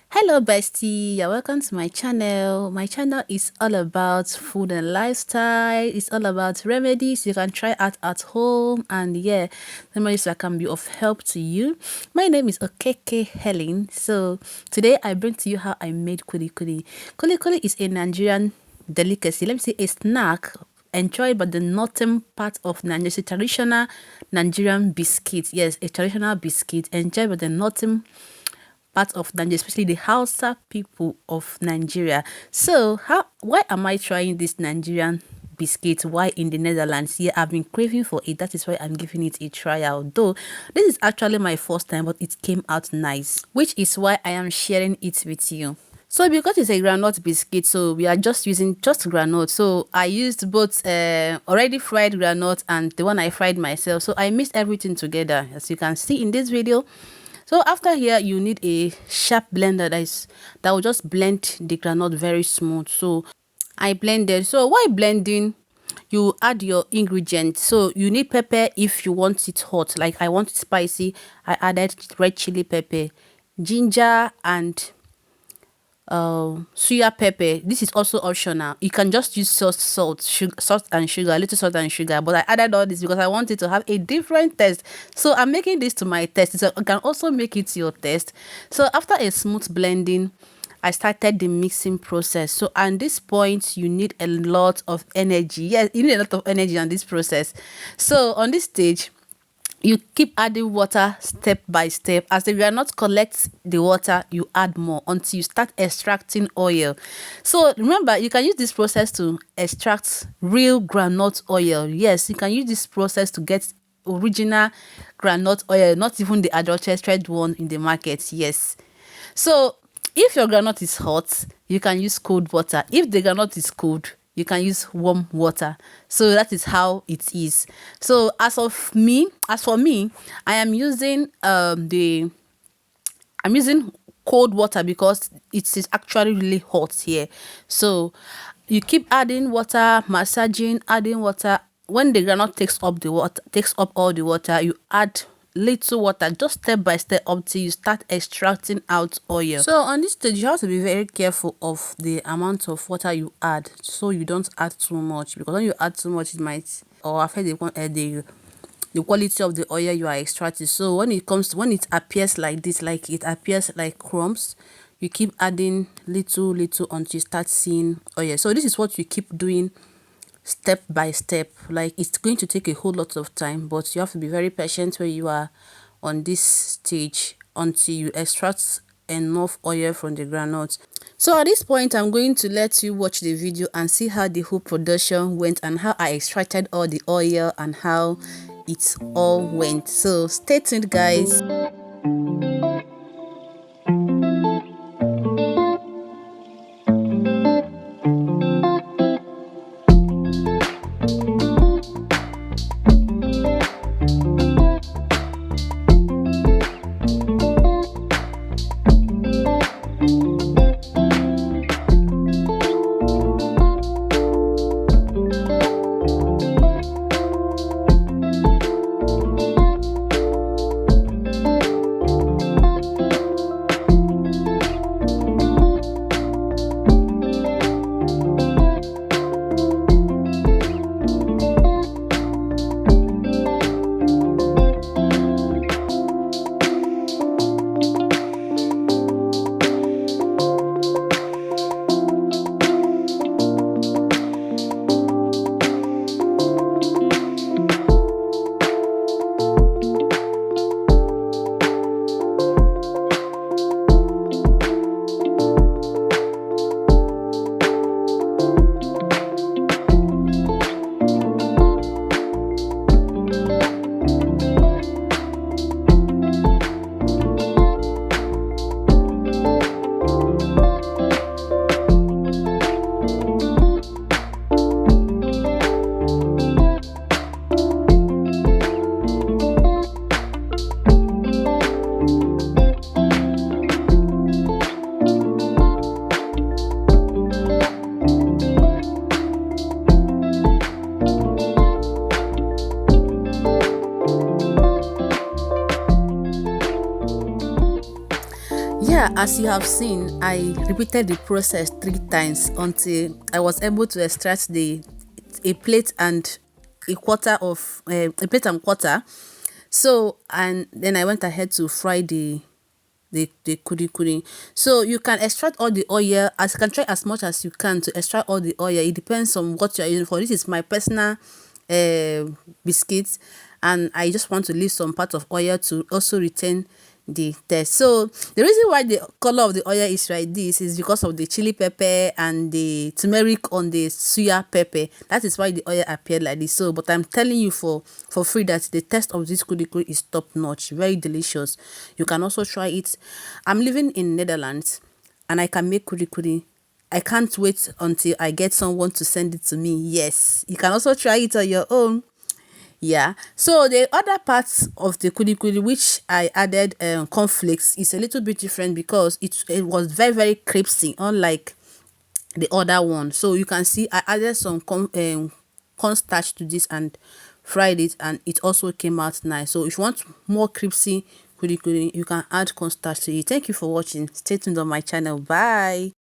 Hello bestie, you're welcome to my channel. My channel is all about food and lifestyle. It's all about remedies you can try out at home, and remedies that can be of help to you. My name is Okeke Helen. So today I bring to you how I made kuli kuli. Kuli kuli is a Nigerian delicacy. Let me say a snack enjoyed by the northern part of Nigeria. It's a traditional Nigerian biscuit. Yes, a traditional biscuit enjoyed by the northern part of Nigeria, especially the Hausa people of Nigeria. So why am I trying this Nigerian biscuit? Why in the Netherlands? Yeah, I've been craving for it. That is why I'm giving it a try out. Though this is actually my first time, but it came out nice, which is why I am sharing it with you. So because it's a groundnut biscuit, so we are just using groundnut. So I used both already fried groundnut and the one I fried myself. So I mixed everything together, as you can see in this video. So after here, you need a sharp blender that will just blend the groundnut very smooth. So I blended. So while blending, you add your ingredients. So you need pepper if you want it hot. Like I want it spicy. I added red chili pepper, ginger, and suya pepper. This is also optional. You can just use salt and sugar, little salt and sugar, but I added all this because I want it to have a different taste. So I'm making this to my taste, so you can also make it to your taste. So after a smooth blending, I started the mixing process. So at this point, you need a lot of energy. Yes, you need a lot of energy on this process. So on this stage, you keep adding water step by step. As the groundnut collects the water, you add more until you start extracting oil. So remember, you can use this process to extract real groundnut oil. Yes, you can use this process to get original groundnut oil, not even the adulterated one in the market. Yes. So if your groundnut is hot, you can use cold water. If the groundnut is cold, you can use warm water. So that is how it is. So as for me, I am using cold water because it is actually really hot here. So you keep adding water, massaging, adding water. When the groundnut takes up all the water, you add little water, just step by step until you start extracting out oil. So on this stage, you have to be very careful of the amount of water you add, so you don't add too much, because when you add too much, it might affect the quality of the oil you are extracting. So when it appears like this, like it appears like crumbs, you keep adding little until you start seeing oil. So this is what you keep doing step by step. Like it's going to take a whole lot of time, but you have to be very patient when you are on this stage until you extract enough oil from the groundnut. So at this point, I'm going to let you watch the video and see how the whole production went and how I extracted all the oil and how it all went. So stay tuned, guys. As you have seen, I repeated the process 3 times until I was able to extract the a plate and a plate and quarter. So, and then I went ahead to fry the kuli. So you can extract all the oil, as you can try as much as you can to extract all the oil. It depends on what you are using for. This is my personal biscuits, and I just want to leave some part of oil to also retain the taste. So the reason why the color of the oil is like this is because of the chili pepper and the turmeric on the suya pepper. That is why the oil appeared like this. So but I'm telling you for free that the taste of this kuli is top notch, very delicious. You can also try it. I'm living in Netherlands and I can make kuli. I can't wait until I get someone to send it to me. Yes, you can also try it on your own. Yeah, so the other parts of the kuli which I added cornflakes is a little bit different because it was very crispy, unlike the other one. So you can see I added some cornstarch to this and fried it, and it also came out nice. So if you want more crispy kuli you can add cornstarch to it. Thank you for watching. Stay tuned on my channel. Bye.